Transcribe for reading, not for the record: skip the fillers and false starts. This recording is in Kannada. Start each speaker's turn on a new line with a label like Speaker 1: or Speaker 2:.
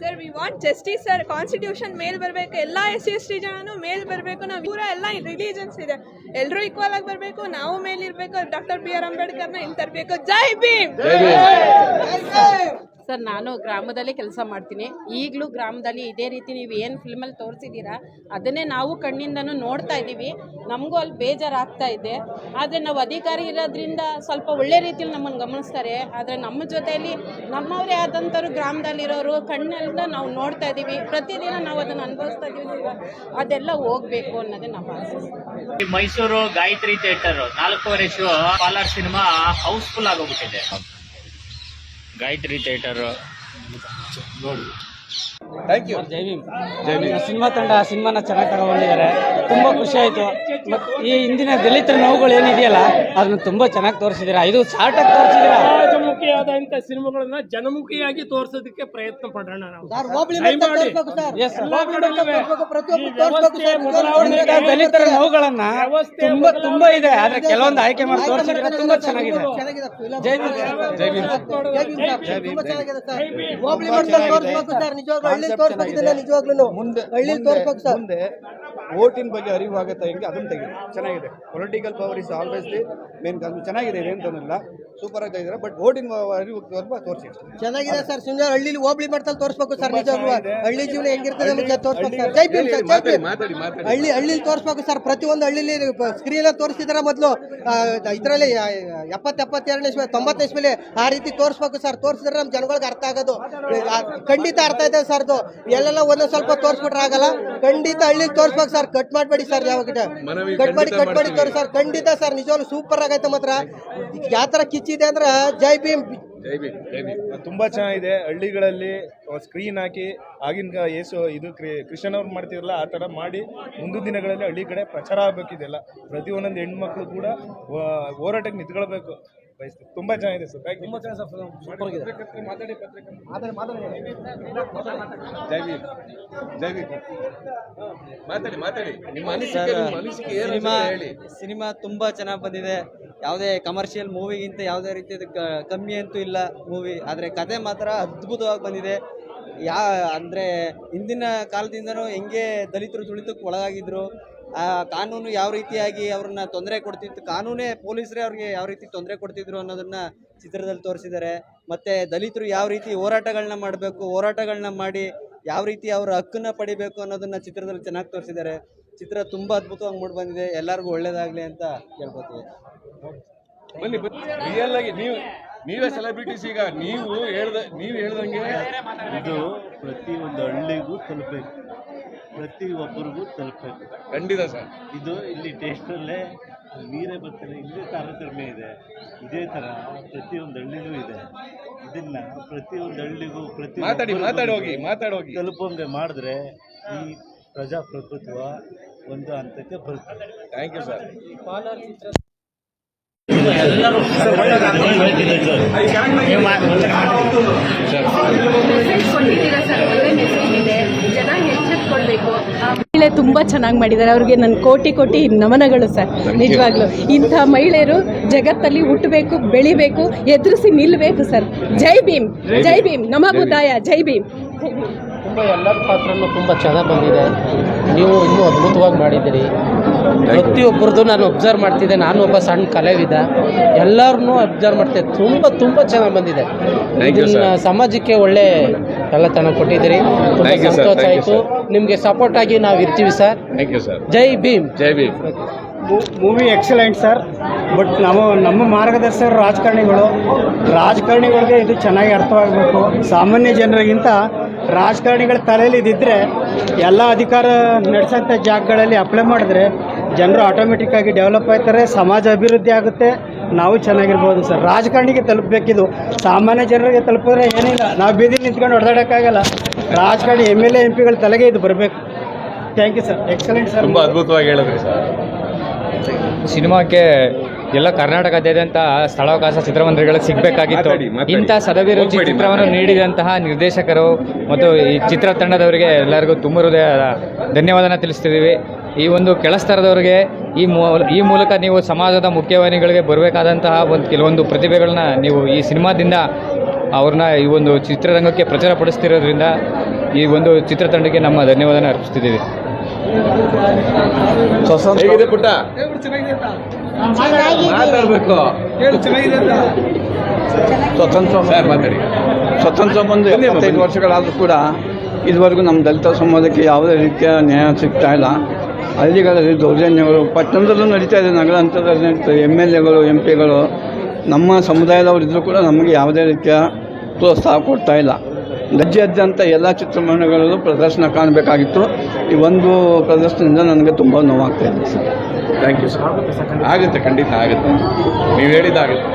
Speaker 1: Sir we want justice sir. Constitution ಮೇಲ್ ಬರಬೇಕು, ಎಲ್ಲ SC/ST ಜನನು ಮೇಲ್ ಬರಬೇಕು. ನಾವು ಪೂರ ಎಲ್ಲ ರಿಲಿಜನ್ಸ್ ಇದೆ, ಎಲ್ಲರೂ ಈಕ್ವಲ್ ಆಗಿ ಬರಬೇಕು. ನಾವು ಮೇಲಿರಬೇಕು. ಡಾಕ್ಟರ್ BR ಅಂಬೇಡ್ಕರ್ನ ಇಲ್ಲಿ ತರಬೇಕು. ಜೈ ಭೀಮ್.
Speaker 2: ಸರ್, ನಾನು ಗ್ರಾಮದಲ್ಲಿ ಕೆಲಸ ಮಾಡ್ತೀನಿ. ಈಗಲೂ ಗ್ರಾಮದಲ್ಲಿ ಇದೇ ರೀತಿ ನೀವು ಏನು ಫಿಲ್ಮಲ್ಲಿ ತೋರಿಸಿದ್ದೀರಾ ಅದನ್ನೇ ನಾವು ಕಣ್ಣಿಂದನೂ ನೋಡ್ತಾ ಇದ್ದೀವಿ. ನಮಗೂ ಅಲ್ಲಿ ಬೇಜಾರಾಗ್ತಾ ಇದೆ. ಆದರೆ ನಾವು ಅಧಿಕಾರಿ ಇರೋದ್ರಿಂದ ಸ್ವಲ್ಪ ಒಳ್ಳೆ ರೀತಿಯಲ್ಲಿ ನಮ್ಮನ್ನು ಗಮನಿಸ್ತಾರೆ. ಆದರೆ ನಮ್ಮ ಜೊತೆಯಲ್ಲಿ ನಮ್ಮವರೇ ಆದಂಥವ್ರು ಗ್ರಾಮದಲ್ಲಿರೋರು ಕಣ್ಣೆಲ್ಲ ನಾವು ನೋಡ್ತಾ ಇದ್ದೀವಿ. ಪ್ರತಿದಿನ ನಾವು ಅದನ್ನು ಅನುಭವಿಸ್ತಾ ಇದ್ದೀವಿ. ಅದೆಲ್ಲ ಹೋಗಬೇಕು ಅನ್ನೋದೇ ನಮ್ಮ ಆಸೆ.
Speaker 3: Mysuru Gayatri theatre 4:15 show Palar cinema housefull ಆಗೋಗ್ಬಿಟ್ಟಿದೆ. ಗಾಯತ್ರಿ ಥಿಯೇಟರ್ ನೋಡಿ.
Speaker 4: Thank you.
Speaker 5: Jai Bhim. Cinema ತಂಡ ಸಿನಿಮಾನ ಚೆನ್ನಾಗಿ ತಗೊಂಡಿದ್ದಾರೆ. ತುಂಬ ಖುಷಿ ಆಯಿತು. ಮತ್ತು ಈ ಹಿಂದಿನ ದಲಿತರ ನೋವುಗಳು ಏನಿದೆಯಲ್ಲ ಅದನ್ನ ತುಂಬ ಚೆನ್ನಾಗಿ ತೋರಿಸಿದ್ದೀರಾ. ಇದು ಶಾರ್ಟಾಗಿ ತೋರಿಸಿದ್ದೀರಾ.
Speaker 6: ಸಮಾಜಮುಖಿಯಾದಂಥ ಸಿನಿಮಾಗಳನ್ನ ಜನಮುಖಿಯಾಗಿ ತೋರಿಸೋದಕ್ಕೆ ಪ್ರಯತ್ನ ಪಡೋಣ ನಾವು.
Speaker 5: ದಲಿತರ ನೋವುಗಳನ್ನ ತುಂಬ ಇದೆ. ಆದ್ರೆ ಕೆಲವೊಂದು ಆಯ್ಕೆ ಮಾಡಿ ತೋರಿಸಿದ್ರೆ ತುಂಬಾ ಚೆನ್ನಾಗಿದೆ. ಜೈ ಭೀಮ್. ಜೈ ಭೀಮ್.
Speaker 4: ಮುಂದೆ ಓಟಿನ ಬಗ್ಗೆ ಅರಿವು ಆಗುತ್ತೆ ಹೆಂಗೆ ಅದನ್ನ ತೆಗಿದೆ. ಚೆನ್ನಾಗಿದೆ. Political power is always the main. ಚೆನ್ನಾಗಿದೆ, ಇದೇಂತನಿಲ್ಲ, ಸೂಪರ್ ಆಗಿ ತೆಗೆದಿದ್ದಾರೆ. ಬಟ್ ಓಟಿನ ಅರಿವು ತೋರಿಸಿ
Speaker 7: ಚೆನ್ನಾಗಿದೆ ಸರ್. ಸುಮ್ಮನೆ ಹಳ್ಳಿಲಿ ಹೋಬಳಿ ಮಾಡ್ತಾ ತೋರಿಸ್ಬೇಕು ಸರ್. ನಿಜವಾಗ್ಲೂ ಹಳ್ಳಿ ಜೀವನ ಹೆಂಗಿರ್ತದೆ ತೋರಿಸ್ಬೇಕು ಸರ್. ಜೈ ಭೀಮ್ ಸರ್. ಜೈ ಭೀಮ್. ಹಳ್ಳಿಲಿ ತೋರಿಸ್ಬೇಕು ಸರ್. ಪ್ರತಿಯೊಂದು ಹಳ್ಳಿಲಿ ಸ್ಕ್ರೀನ್ ತೋರಿಸ್ತಿದಾರೆ. ಮೊದಲು ಇದರಲ್ಲಿ 70-72 ಇಸ್ವಿ 90 ಇಸ್ವಿಲಿ ಆ ರೀತಿ ತೋರಿಸ್ಬೇಕು ಸರ್. ತೋರಿಸಿದ್ರೆ ನಮ್ಮ ಜನಗಳಿಗೆ ಅರ್ಥ ಆಗೋದು. ಖಂಡಿತ ಅರ್ಥ ಇದೆ ಸರ್. ಅದು ಎಲ್ಲೆಲ್ಲ ಒಂದೊಂದು ಸ್ವಲ್ಪ ತೋರಿಸ್ಬಿಟ್ರೆ ಆಗಲ್ಲ. ಖಂಡಿತ ಹಳ್ಳಿಲಿ ತೋರಿಸ್ಬೇಕು ಸರ್. ಕಟ್ ಮಾಡ್ಬೇಡಿ ಸರ್. ಯಾವಾಗ ಕಟ್ ಮಾಡಿ ತೋರಿಸಿ ಸರ್. ಖಂಡಿತ ಸರ್. ನಿಜವಾಗ್ಲೂ ಸೂಪರ್ ಆಗೈತೆ. ಮಾತ್ರ ಯಾವ ತರ ಕಿಚ್ಚಿದೆ ಅಂದ್ರೆ ಜೈ ಭೀಮ್.
Speaker 4: ಜೈ ಭೀಮ್. ಜೈ ಭೀಮ್. ತುಂಬಾ ಚೆನ್ನಾಗಿದೆ. ಹಳ್ಳಿಗಳಲ್ಲಿ ಸ್ಕ್ರೀನ್ ಹಾಕಿ ಆಗಿನ ಇದು ಕೃಷ್ಣನ್ ಅವ್ರು ಮಾಡ್ತಿರಲ್ಲ ಆ ತರ ಮಾಡಿ ಮುಂದಿನ ದಿನಗಳಲ್ಲಿ ಹಳ್ಳಿ ಕಡೆ ಪ್ರಚಾರ ಆಗಬೇಕಿದೆಲ್ಲ. ಪ್ರತಿಯೊಂದೊಂದು ಹೆಣ್ಮಕ್ಳು ಕೂಡ ಹೋರಾಟಕ್ಕೆ ನಿಂತ್ಕೊಳ್ಬೇಕು ಬಯಸ್ತೀವಿ. ತುಂಬಾ ಚೆನ್ನಾಗಿದೆ ಸರ್. ತುಂಬಾ ಚೆನ್ನಾಗಿ ಜೈ ಭೀಮ್. ಜೈ ಭೀಮ್. ಮಾತಾಡಿ ನಿಮ್ಮ
Speaker 5: ಸಿನಿಮಾ ತುಂಬಾ ಚೆನ್ನಾಗಿ ಬಂದಿದೆ. ಯಾವುದೇ ಕಮರ್ಷಿಯಲ್ ಮೂವಿಗಿಂತ ಯಾವುದೇ ರೀತಿಯ ಕಮ್ಮಿ ಅಂತೂ ಇಲ್ಲ ಮೂವಿ. ಆದರೆ ಕತೆ ಮಾತ್ರ ಅದ್ಭುತವಾಗಿ ಬಂದಿದೆ. ಅಂದರೆ ಹಿಂದಿನ ಕಾಲದಿಂದನೂ ಹೆಂಗೆ ದಲಿತರು ತುಳಿತಕ್ಕೆ ಒಳಗಾಗಿದ್ರು, ಕಾನೂನು ಯಾವ ರೀತಿಯಾಗಿ ಅವ್ರನ್ನ ತೊಂದರೆ ಕೊಡ್ತಿತ್ತು, ಕಾನೂನೇ ಪೊಲೀಸರೇ ಅವ್ರಿಗೆ ಯಾವ ರೀತಿ ತೊಂದರೆ ಕೊಡ್ತಿದ್ರು ಅನ್ನೋದನ್ನ ಚಿತ್ರದಲ್ಲಿ ತೋರಿಸಿದ್ದಾರೆ. ಮತ್ತು ದಲಿತರು ಯಾವ ರೀತಿ ಹೋರಾಟಗಳನ್ನ ಮಾಡಬೇಕು, ಹೋರಾಟಗಳನ್ನ ಮಾಡಿ ಯಾವ ರೀತಿ ಅವರ ಹಕ್ಕನ್ನು ಪಡಿಬೇಕು ಅನ್ನೋದನ್ನ ಚಿತ್ರದಲ್ಲಿ ಚೆನ್ನಾಗಿ ತೋರಿಸಿದ್ದಾರೆ. ಚಿತ್ರ ತುಂಬ ಅದ್ಭುತವಾಗಿ ಮೂಡಿ ಬಂದಿದೆ. ಎಲ್ಲರಿಗೂ ಒಳ್ಳೇದಾಗಲಿ ಅಂತ ಕೇಳ್ಕೊತೀವಿ.
Speaker 4: ಬನ್ನಿ ರಿಯಲ್ ಆಗಿ ನೀವೇ ಸೆಲೆಬ್ರಿಟೀಸ್. ಈಗ ನೀವು ಹೇಳ್ದಂಗೆ
Speaker 8: ಇದು ಪ್ರತಿಯೊಂದು ಹಳ್ಳಿಗೂ ತಲುಪಬೇಕು, ಪ್ರತಿಯೊಬ್ಬರಿಗೂ ತಲುಪಬೇಕು.
Speaker 4: ಖಂಡಿತ ಸರ್.
Speaker 8: ಇದು ಇಲ್ಲಿ ಟೇಸ್ಟಲ್ಲೇ ನೀರೇ ಬರ್ತಾರೆ. ಇಲ್ಲೇ ತಾರತಮ್ಯ ಇದೆ. ಇದೇ ಥರ ಪ್ರತಿಯೊಂದು ಹಳ್ಳಿಲೂ ಇದೆ. ಇದನ್ನ ಪ್ರತಿಯೊಂದು ಹಳ್ಳಿಗೂ ಮಾತಾಡೋಗಿ ತಲುಪಂಗೆ ಮಾಡಿದ್ರೆ ಈ ಪ್ರಜಾಪ್ರಭುತ್ವ ಒಂದು ಹಂತಕ್ಕೆ ಬರುತ್ತೆ.
Speaker 4: Thank you sir.
Speaker 2: ಮಹಿಳೆ ತುಂಬಾ ಚೆನ್ನಾಗಿ ಮಾಡಿದ್ದಾರೆ. ಅವ್ರಿಗೆ ನನ್ನ ಕೋಟಿ ನಮನಗಳು ಸರ್. ನಿಜವಾಗ್ಲು ಇಂಥ ಮಹಿಳೆಯರು ಜಗತ್ತಲ್ಲಿ ಹುಟ್ಟಬೇಕು, ಬೆಳಿಬೇಕು, ಎದುರಿಸಿ ನಿಲ್ಲಬೇಕು ಸರ್. ಜೈ ಭೀಮ್. ಜೈ ಭೀಮ್. ನಮಃಬುದ್ಧಾಯ. ಜೈ ಭೀಮ್.
Speaker 5: ತುಂಬ ಎಲ್ಲರ ಪಾತ್ರನೂ ತುಂಬ ಚೆನ್ನಾಗಿ ಬಂದಿದೆ. ನೀವು ಇನ್ನೂ ಅದ್ಭುತವಾಗಿ ಮಾಡಿದ್ದೀರಿ. ಪ್ರತಿಯೊಬ್ಬರದ್ದು ನಾನು ಅಬ್ಸರ್ವ್ ಮಾಡ್ತಿದ್ದೆ. ನಾನು ಒಬ್ಬ ಸಣ್ಣ ಕಲಾವಿದ. ಎಲ್ಲರನ್ನೂ ಅಬ್ಸರ್ವ್ ಮಾಡ್ತಿದ್ದೆ. ತುಂಬ ಚೆನ್ನಾಗಿ ಬಂದಿದೆ. ಇದನ್ನ ಸಮಾಜಕ್ಕೆ ಒಳ್ಳೆ ಎಲ್ಲತನ ಕೊಟ್ಟಿದ್ದೀರಿ. ತುಂಬ ಸಂತೋಷ ಆಯಿತು. ನಿಮಗೆ ಸಪೋರ್ಟ್ ಆಗಿ ನಾವು ಇರ್ತೀವಿ sir. Jai Bhim. Jai Bhim.
Speaker 6: Movie excellent sir. But ನಮ್ಮ ಮಾರ್ಗದರ್ಶಕರು ರಾಜಕಾರಣಿಗಳಿಗೆ ಇದು ಚೆನ್ನಾಗಿ ಅರ್ಥವಾಗಬೇಕು. ಸಾಮಾನ್ಯ ಜನರಿಗಿಂತ ರಾಜಕಾರಣಿಗಳ ತಲೆಯಲ್ಲಿ ಇದ್ದಿದ್ರೆ ಎಲ್ಲ ಅಧಿಕಾರ ನಡೆಸೋಂಥ ಜಾಗಗಳಲ್ಲಿ ಅಪ್ಲೈ ಮಾಡಿದ್ರೆ ಜನರು ಆಟೋಮೆಟಿಕ್ ಆಗಿ ಡೆವಲಪ್ ಆಗ್ತಾರೆ, ಸಮಾಜ ಅಭಿವೃದ್ಧಿ ಆಗುತ್ತೆ, ನಾವು ಚೆನ್ನಾಗಿರ್ಬೋದು ಸರ್. ರಾಜಕಾರಣಿಗೆ ತಲುಪಬೇಕಿದು. ಸಾಮಾನ್ಯ ಜನರಿಗೆ ತಲುಪಿದ್ರೆ ಏನಿಲ್ಲ, ನಾವು ಬೀದಿ ನಿಂತ್ಕೊಂಡು ಹೊಡೆದಾಡೋಕ್ಕಾಗಲ್ಲ. ರಾಜಕಾರಣಿ MLA MP ಗಳ ತಲೆಗೆ ಇದು ಬರಬೇಕು. Thank you sir. Excellent sir.
Speaker 4: ತುಂಬ ಅದ್ಭುತವಾಗಿ ಹೇಳಿದ್ರಿ ಸರ್.
Speaker 9: ಸಿನಿಮಾಕ್ಕೆ ಎಲ್ಲ ಕರ್ನಾಟಕದಾದ್ಯಂತ ಸ್ಥಳಾವಕಾಶ ಚಿತ್ರಮಂದಿರಗಳಿಗೆ ಸಿಗಬೇಕಾಗಿತ್ತು. ಇಂಥ ಸದಭಿರುಚಿ ಚಿತ್ರವನ್ನು ನೀಡಿದಂತಹ ನಿರ್ದೇಶಕರು ಮತ್ತು ಈ ಚಿತ್ರತಂಡದವರಿಗೆ ಎಲ್ಲರಿಗೂ ತುಂಬ ಹೃದಯದ ಧನ್ಯವಾದನ ತಿಳಿಸ್ತಿದ್ದೀವಿ. ಈ ಒಂದು ಕೆಳಸ್ತರದವರಿಗೆ ಈ ಮೂಲಕ ನೀವು ಸಮಾಜದ ಮುಖ್ಯವಾಹಿನಿಗಳಿಗೆ ಬರಬೇಕಾದಂತಹ ಕೆಲವೊಂದು ಪ್ರತಿಭೆಗಳನ್ನ ನೀವು ಈ ಸಿನಿಮಾದಿಂದ ಅವ್ರನ್ನ ಈ ಒಂದು ಚಿತ್ರರಂಗಕ್ಕೆ ಪ್ರಚಾರಪಡಿಸ್ತಿರೋದ್ರಿಂದ ಈ ಒಂದು ಚಿತ್ರತಂಡಕ್ಕೆ ನಮ್ಮ ಧನ್ಯವಾದನ ಅರ್ಪಿಸ್ತಿದ್ದೀವಿ.
Speaker 10: ಹೇಗಿದೆ ಪುಟ್ಟ? ಮಾತಾಡಬೇಕು.
Speaker 11: ಸ್ವತಂತ್ರ ಬಂದು 75 ವರ್ಷಗಳಾದರೂ ಕೂಡ ಇದುವರೆಗೂ ನಮ್ಮ ದಲಿತ ಸಮಾಜಕ್ಕೆ ಯಾವುದೇ ರೀತಿಯ ನ್ಯಾಯ ಸಿಗ್ತಾ ಇಲ್ಲ. ಹಳ್ಳಿಗಳಲ್ಲಿ ದೌರ್ಜನ್ಯಗಳು, ಪಟ್ಟಣದಲ್ಲೂ ನಡೀತಾ ಇದೆ, ನಗರ ಹಂತದಲ್ಲಿ ನಡೀತಾ ಇದೆ. MLAಗಳು MP ಗಳು ನಮ್ಮ ಸಮುದಾಯದವರು ಇದ್ದರೂ ಕೂಡ ನಮಗೆ ಯಾವುದೇ ರೀತಿಯ ಪ್ರೋತ್ಸಾಹ ಕೊಡ್ತಾ ಇಲ್ಲ. ರಾಜ್ಯಾದ್ಯಂತ ಎಲ್ಲ ಚಿತ್ರಮಂದಿರಗಳಲ್ಲೂ ಪ್ರದರ್ಶನ ಕಾಣಬೇಕಾಗಿತ್ತು. ಈ ಒಂದು ಪ್ರದರ್ಶನದಿಂದ ನನಗೆ ತುಂಬ ನೋವಾಗ್ತಾ ಇದೆ ಸರ್.
Speaker 10: Thank you sir. ಆಗುತ್ತೆ, ಖಂಡಿತ ಆಗುತ್ತೆ, ನೀವು ಹೇಳಿದ್ದಾಗುತ್ತೆ.